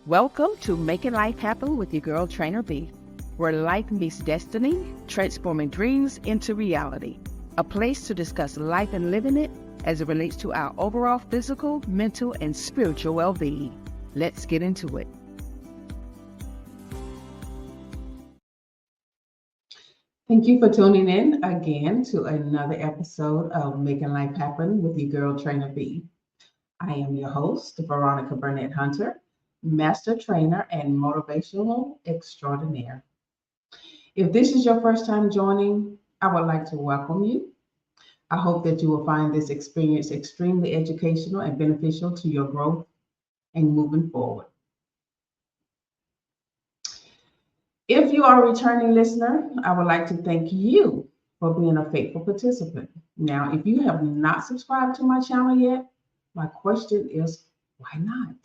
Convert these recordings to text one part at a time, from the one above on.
Welcome to Making Life Happen with your girl Trainer B, where life meets destiny, transforming dreams into reality. A place to discuss life and living it as it relates to our overall physical, mental, and spiritual well-being. Let's get into it. Thank you for tuning in again to another episode of Making Life Happen with your girl Trainer B. I am your host, Veronica Burnett Hunter, Master Trainer and Motivational Extraordinaire. If this is your first time joining, I would like to welcome you. I hope that you will find this experience extremely educational and beneficial to your growth and moving forward. If you are a returning listener, I would like to thank you for being a faithful participant. Now, if you have not subscribed to my channel yet, my question is, why not?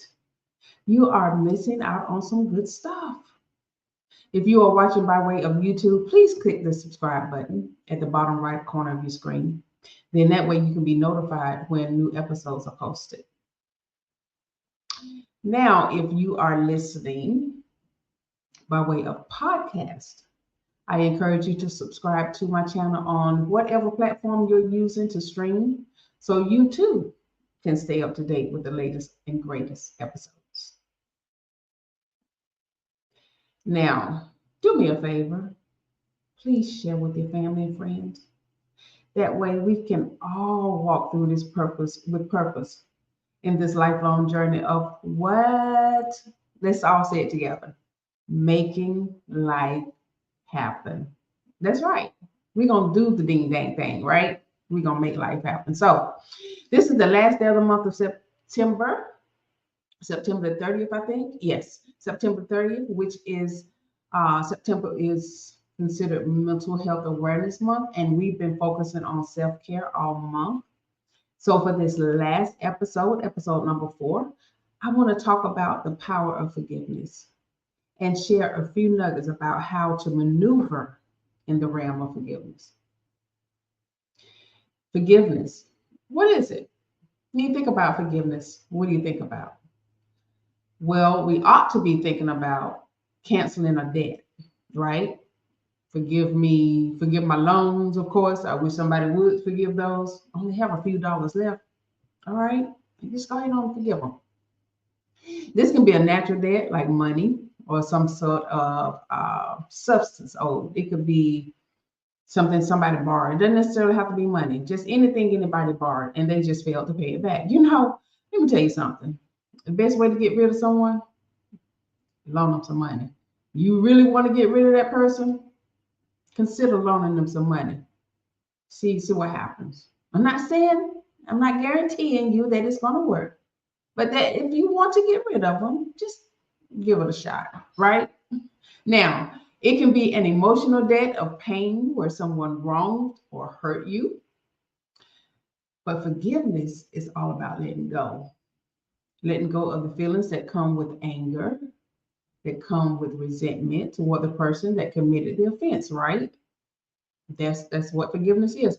You are missing out on some good stuff. If you are watching by way of YouTube, please click the subscribe button at the bottom right corner of your screen. Then that way you can be notified when new episodes are posted. Now, if you are listening by way of podcast, I encourage you to subscribe to my channel on whatever platform you're using to stream so you too can stay up to date with the latest and greatest episodes. Now, do me a favor. Please share with your family and friends. That way we can all walk through this purpose in this lifelong journey of what? Let's all say it together. Making life happen. That's right. We're going to do the ding dang thing, right? We're going to make life happen. So this is the last day of the month of September the 30th, I think. Yes, September 30th, which is September is considered Mental Health Awareness Month, and we've been focusing on self-care all month. So for this last episode number 4, I want to talk about the power of forgiveness and share a few nuggets about how to maneuver in the realm of forgiveness. Forgiveness. What is it? When you think about forgiveness, what do you think about? Well, we ought to be thinking about canceling a debt, right? Forgive my loans, of course. I wish somebody would forgive those. I only have a few dollars left. All right, just go ahead and forgive them. This can be a natural debt like money or some sort of substance owed. It could be something somebody borrowed. It doesn't necessarily have to be money, just anything anybody borrowed and they just failed to pay it back. Let me tell you something. The best way to get rid of someone, loan them some money. You really want to get rid of that person? Consider loaning them some money. See what happens. I'm not guaranteeing you that it's going to work, but that if you want to get rid of them, just give it a shot, right? Now, it can be an emotional debt of pain where someone wronged or hurt you, but forgiveness is all about letting go. Letting go of the feelings that come with anger, that come with resentment toward the person that committed the offense, right? That's what forgiveness is.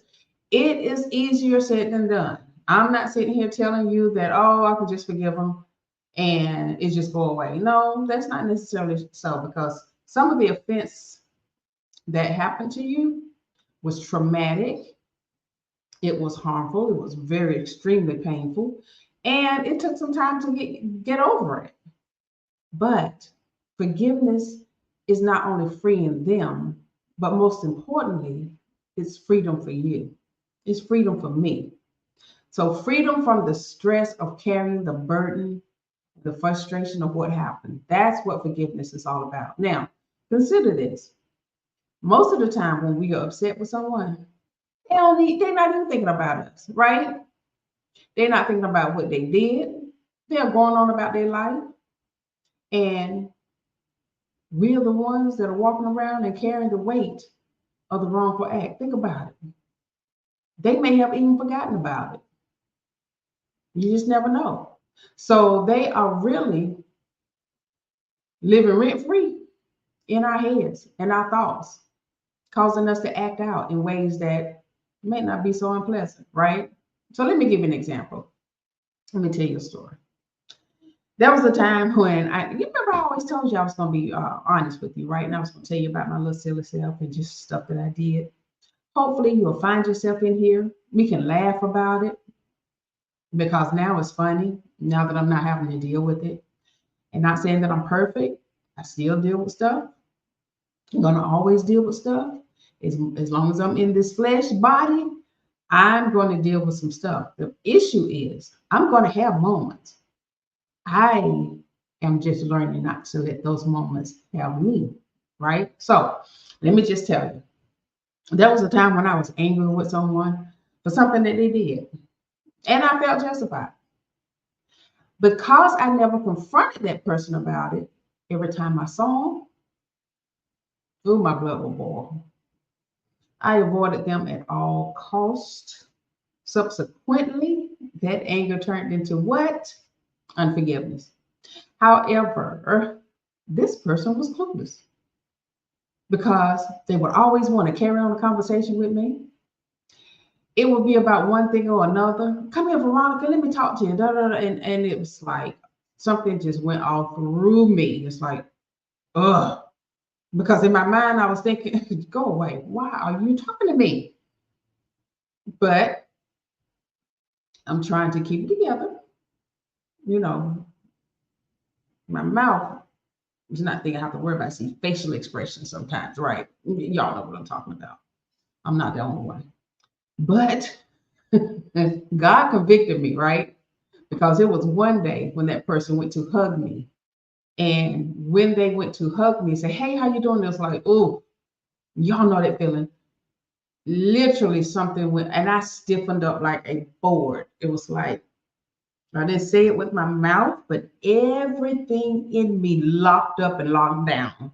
It is easier said than done. I'm not sitting here telling you that, oh, I can just forgive them and it just go away. No, that's not necessarily so, because some of the offense that happened to you was traumatic. It was harmful. It was very extremely painful. And it took some time to get over it. But forgiveness is not only freeing them, but most importantly, it's freedom for you. It's freedom for me. So freedom from the stress of carrying the burden, the frustration of what happened. That's what forgiveness is all about. Now, consider this. Most of the time when we are upset with someone, they're not even thinking about us, right? They're not thinking about what they did. They're going on about their life. And we're the ones that are walking around and carrying the weight of the wrongful act. Think about it. They may have even forgotten about it. You just never know. So they are really living rent free in our heads and our thoughts, causing us to act out in ways that may not be so unpleasant, right? So let me give you an example. Let me tell you a story. There was a time when you remember I always told you I was going to be honest with you, right? And I was going to tell you about my little silly self and just stuff that I did. Hopefully, you'll find yourself in here. We can laugh about it because now it's funny. Now that I'm not having to deal with it, and not saying that I'm perfect, I still deal with stuff. I'm gonna always deal with stuff. As long as I'm in this flesh body, I'm going to deal with some stuff. The issue is I'm going to have moments. I am just learning not to let those moments have me, right? So let me just tell you, there was a time when I was angry with someone for something that they did, and I felt justified. Because I never confronted that person about it, every time I saw them, ooh, my blood would boil. I avoided them at all costs. Subsequently, that anger turned into what? Unforgiveness. However, this person was clueless because they would always want to carry on a conversation with me. It would be about one thing or another. Come here, Veronica, let me talk to you. Da, da, da. And it was like something just went all through me. It's like, ugh. Because in my mind, I was thinking, go away. Why are you talking to me? But I'm trying to keep it together. You know, my mouth is not thing I have to worry about. See facial expressions sometimes, right? Y'all know what I'm talking about. I'm not the only one. But God convicted me, right? Because it was one day when that person went to hug me. And when they went to hug me, say, hey, how you doing? It was like, oh, y'all know that feeling. Literally something went, and I stiffened up like a board. It was like, I didn't say it with my mouth, but everything in me locked up and locked down.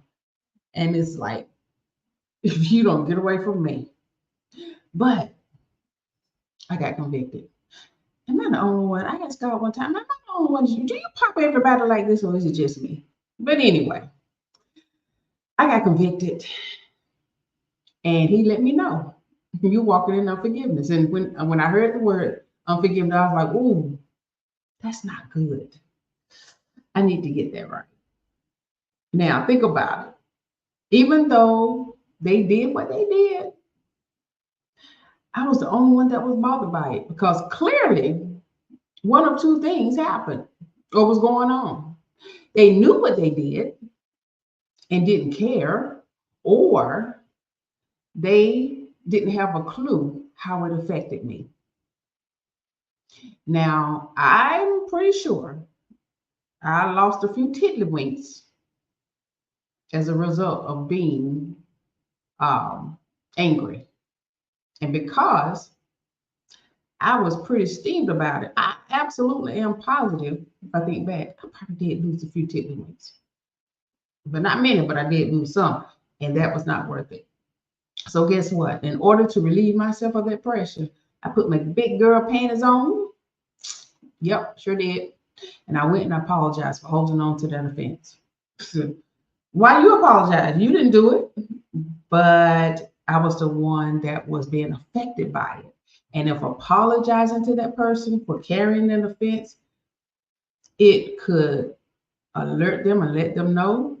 And it's like, if you don't get away from me. But I got convicted. Am I the only one? I asked God one time, am I the only one? Do you pop everybody like this, or is it just me? But anyway, I got convicted, and He let me know you walking in unforgiveness. And when I heard the word unforgiveness, I was like, ooh, that's not good. I need to get that right. Now think about it. Even though they did what they did, I was the only one that was bothered by it because clearly one of two things happened or was going on. They knew what they did and didn't care, or they didn't have a clue how it affected me. Now, I'm pretty sure I lost a few tiddlywinks as a result of being angry. And because I was pretty steamed about it, I absolutely am positive, if I think back, I probably did lose a few tiddlywinks. But not many, but I did lose some. And that was not worth it. So guess what? In order to relieve myself of that pressure, I put my big girl panties on. Yep, sure did. And I went and I apologized for holding on to that offense. Why you apologize? You didn't do it. But I was the one that was being affected by it. And if apologizing to that person for carrying an offense, it could alert them and let them know,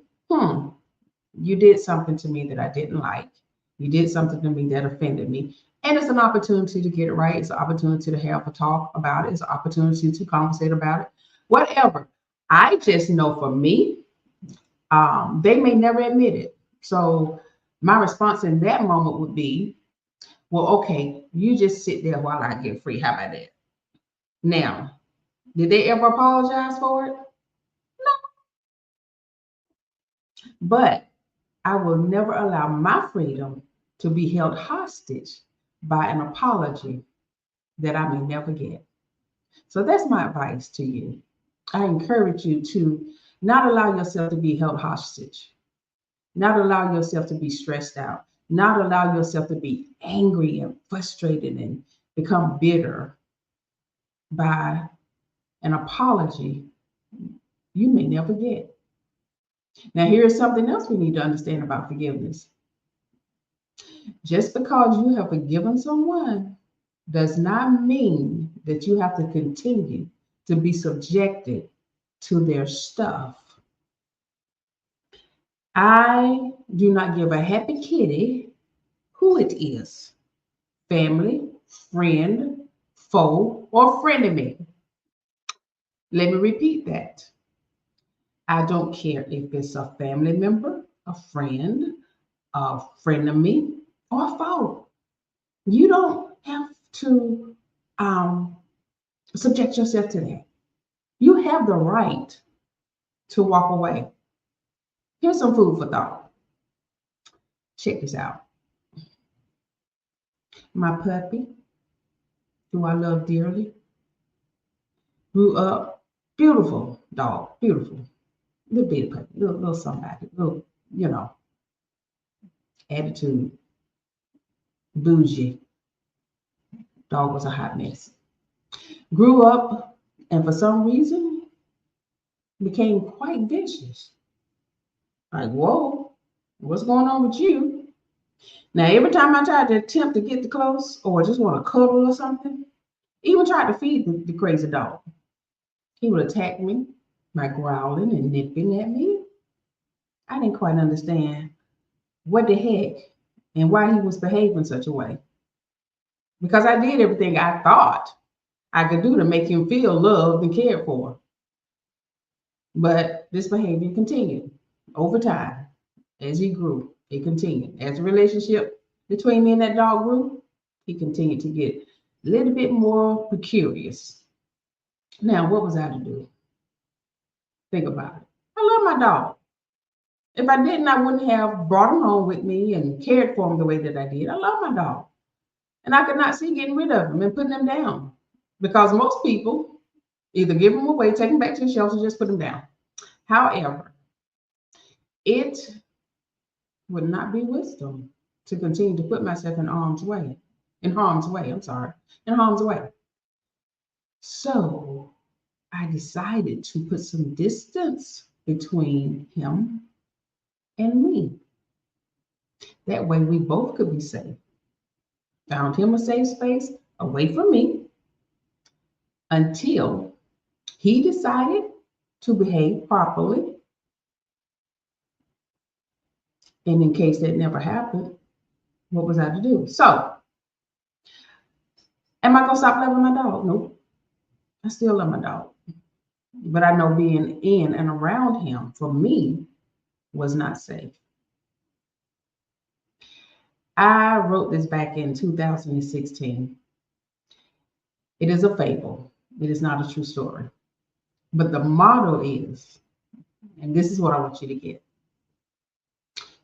you did something to me that I didn't like. You did something to me that offended me. And it's an opportunity to get it right. It's an opportunity to have a talk about it. It's an opportunity to conversate about it. Whatever. I just know for me, they may never admit it. So my response in that moment would be, well, okay, you just sit there while I get free. How about that? Now, did they ever apologize for it? No. But I will never allow my freedom to be held hostage by an apology that I may never get. So that's my advice to you. I encourage you to not allow yourself to be held hostage, not allow yourself to be stressed out, not allow yourself to be angry and frustrated and become bitter by an apology you may never get. Now, here's something else we need to understand about forgiveness. Just because you have forgiven someone does not mean that you have to continue to be subjected to their stuff. I do not give a happy kitty who it is, family, friend, foe, or frenemy. Let me repeat that. I don't care if it's a family member, a frenemy, or a foe. You don't have to um, subject yourself to that. You have the right to walk away. Here's some food for thought. Check this out. My puppy, who I love dearly, grew up beautiful dog, beautiful. Little bitty puppy, little somebody, little, you know, attitude, bougie. Dog was a hot mess. Grew up and for some reason became quite vicious. Like, whoa, what's going on with you? Now, every time I tried to attempt to get too close or just want to cuddle or something, even tried to feed the crazy dog, he would attack me by growling and nipping at me. I didn't quite understand what the heck and why he was behaving such a way. Because I did everything I thought I could do to make him feel loved and cared for. But this behavior continued over time as he grew. It continued. As the relationship between me and that dog grew, he continued to get a little bit more precarious. Now, what was I to do? Think about it. I love my dog. If I didn't, I wouldn't have brought him home with me and cared for him the way that I did. I love my dog. And I could not see getting rid of him and putting him down. Because most people either give him away, take him back to the shelter, just put him down. However, it would not be wisdom to continue to put myself in harm's way. In harm's way. So I decided to put some distance between him and me. That way we both could be safe. Found him a safe space away from me until he decided to behave properly. And in case that never happened, what was I to do? So, am I going to stop loving my dog? Nope. I still love my dog. But I know being in and around him for me was not safe. I wrote this back in 2016. It is a fable. It is not a true story. But the motto is, and this is what I want you to get.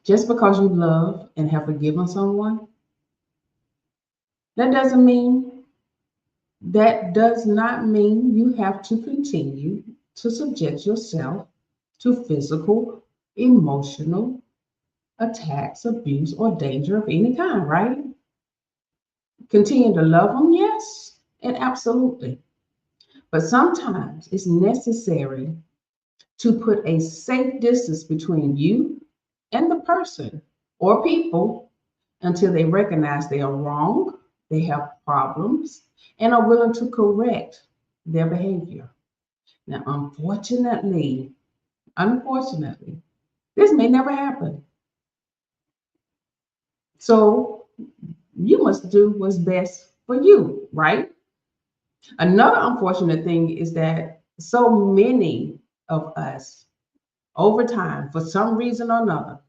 Just because you love and have forgiven someone, that does not mean you have to continue to subject yourself to physical, emotional attacks, abuse, or danger of any kind, right? Continue to love them, yes, and absolutely. But sometimes it's necessary to put a safe distance between you and the person or people until they recognize they are wrong, they have problems, and are willing to correct their behavior. Now, unfortunately, this may never happen. So you must do what's best for you, right? Another unfortunate thing is that so many of us, over time, for some reason or another,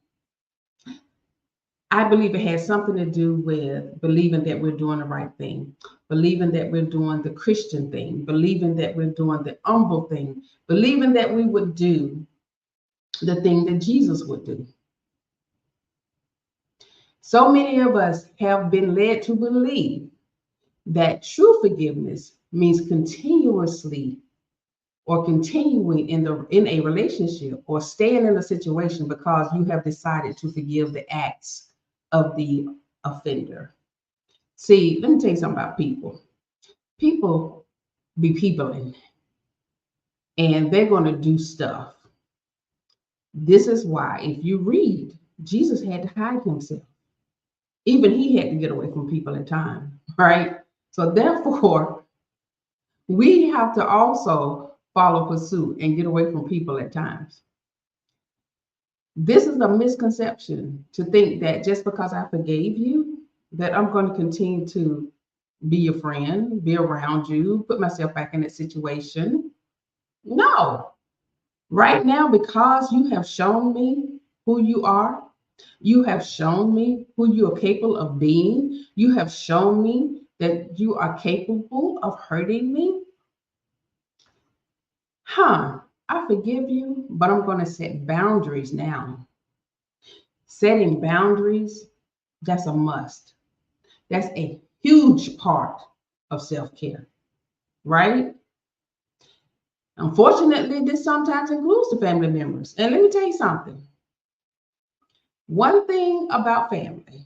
I believe it has something to do with believing that we're doing the right thing, believing that we're doing the Christian thing, believing that we're doing the humble thing, believing that we would do the thing that Jesus would do. So many of us have been led to believe that true forgiveness means continuously or continuing in a relationship or staying in a situation because you have decided to forgive the acts of the offender. See, let me tell you something about people. People be peopling and they're going to do stuff. This is why, if you read, Jesus had to hide himself. Even he had to get away from people at times, right? So therefore, we have to also follow pursuit and get away from people at times. This is a misconception to think that just because I forgave you, that I'm going to continue to be your friend, be around you, put myself back in that situation. No. Right now, because you have shown me who you are, you have shown me who you are capable of being, you have shown me that you are capable of hurting me. I forgive you, but I'm going to set boundaries now. Setting boundaries, that's a must. That's a huge part of self care, right? Unfortunately, this sometimes includes the family members. And let me tell you something. One thing about family,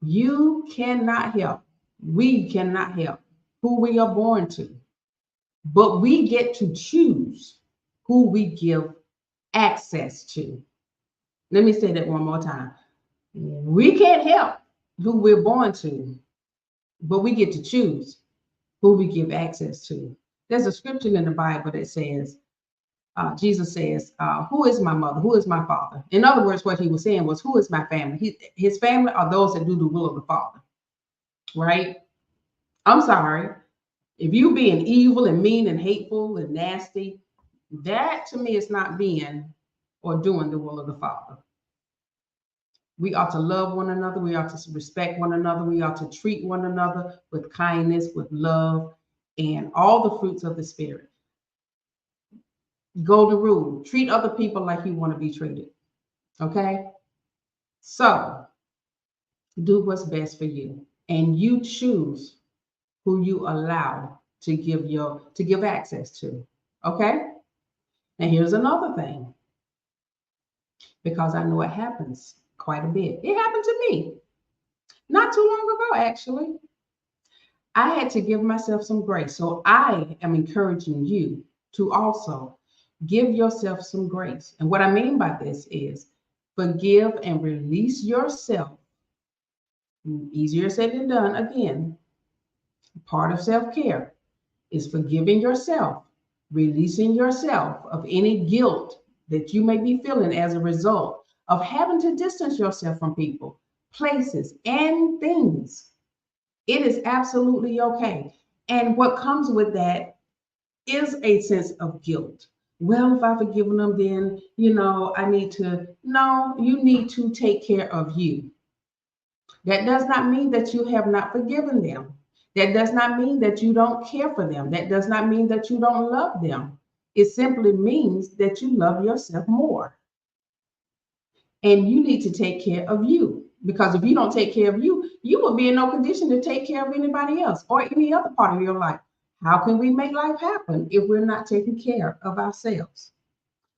you cannot help, we cannot help who we are born to, but we get to choose who we give access to. Let me say that one more time. We can't help who we're born to, but we get to choose who we give access to. There's a scripture in the Bible that says, Jesus says, who is my mother? Who is my father? In other words, what he was saying was, who is my family? His family are those that do the will of the Father, right? I'm sorry. If you being evil and mean and hateful and nasty, that to me is not being or doing the will of the Father. We ought to love one another. We ought to respect one another. We ought to treat one another with kindness, with love, and all the fruits of the Spirit. Golden rule, treat other people like you want to be treated. Okay? So do what's best for you. And you choose who you allow to give access to. Okay? Now here's another thing, because I know it happens quite a bit. It happened to me not too long ago, actually. I had to give myself some grace. So I am encouraging you to also give yourself some grace. And what I mean by this is forgive and release yourself. Easier said than done. Again, part of self care is forgiving yourself, releasing yourself of any guilt that you may be feeling as a result of having to distance yourself from people, places, and things. It is absolutely okay. And what comes with that is a sense of guilt. Well, if I've forgiven them, then, I need to. No, you need to take care of you. That does not mean that you have not forgiven them. That does not mean that you don't care for them. That does not mean that you don't love them. It simply means that you love yourself more. And you need to take care of you. Because if you don't take care of you, you will be in no condition to take care of anybody else or any other part of your life. How can we make life happen if we're not taking care of ourselves?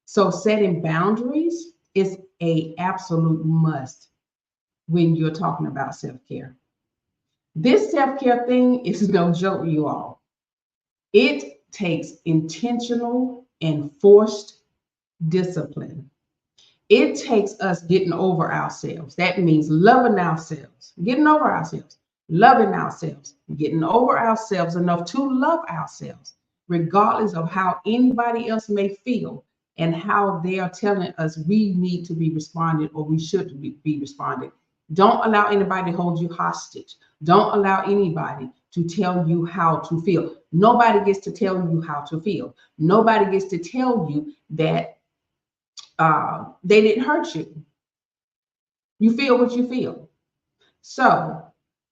So setting boundaries is an absolute must when you're talking about self-care. This self-care thing is no joke, you all. It takes intentional and forced discipline. It takes us getting over ourselves. That means loving ourselves, getting over ourselves, loving ourselves, getting over ourselves enough to love ourselves, regardless of how anybody else may feel and how they are telling us we need to be responded or we should be responded. Don't allow anybody to hold you hostage. Don't allow anybody to tell you how to feel. Nobody gets to tell you how to feel. Nobody gets to tell you that they didn't hurt you. You feel what you feel. So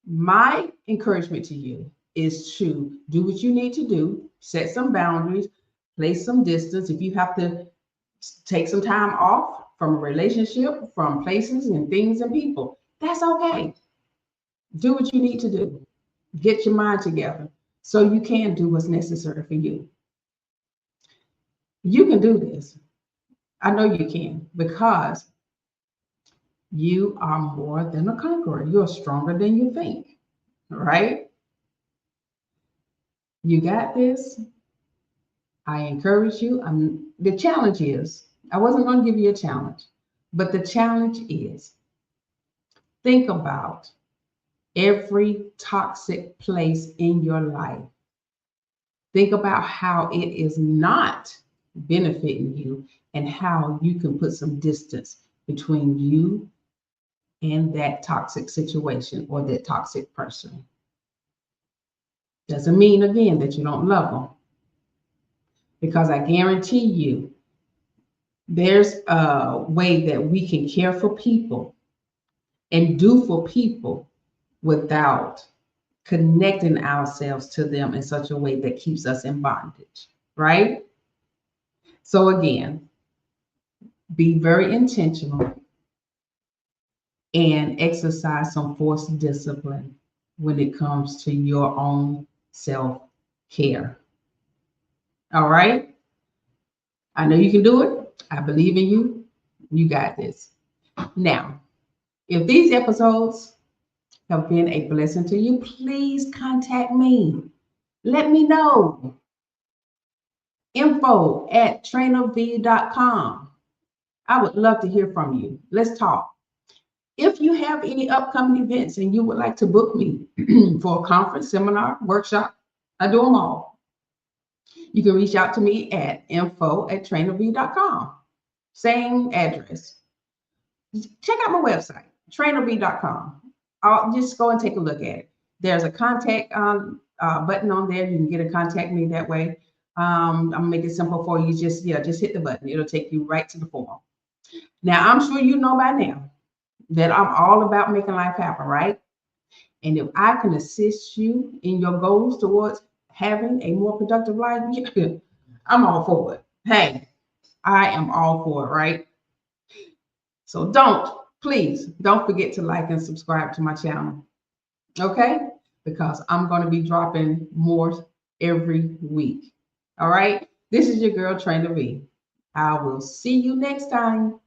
my encouragement to you is to do what you need to do, set some boundaries, place some distance. If you have to take some time off from a relationship, from places and things and people, that's okay. Do what you need to do. Get your mind together so you can do what's necessary for you. You can do this. I know you can, because you are more than a conqueror. You're stronger than you think, right? You got this. I encourage you. The challenge is, I wasn't going to give you a challenge, but the challenge is, think about every toxic place in your life Think about how it is not benefiting you and how you can put some distance between you and that toxic situation or that toxic person. Doesn't mean, again, that you don't love them, because I guarantee you there's a way that we can care for people and do for people without connecting ourselves to them in such a way that keeps us in bondage, right? So, again, be very intentional and exercise some forced discipline when it comes to your own self care. All right? I know you can do it. I believe in you. You got this. Now, if these episodes have been a blessing to you, please contact me. Let me know. info@trainerv.com. I would love to hear from you. Let's talk. If you have any upcoming events and you would like to book me for a conference, seminar, workshop, I do them all. You can reach out to me at info@trainerv.com. Same address. Check out my website, trainerv.com. I'll just go and take a look at it. There's a contact button on there. You can get a contact me that way. I'm gonna make it simple for you. Just hit the button. It'll take you right to the form. Now, I'm sure you know by now that I'm all about making life happen, right? And if I can assist you in your goals towards having a more productive life, I'm all for it. Hey, I am all for it, right? So please don't forget to like and subscribe to my channel, okay? Because I'm going to be dropping more every week. All right? This is your girl, Trainer V. I will see you next time.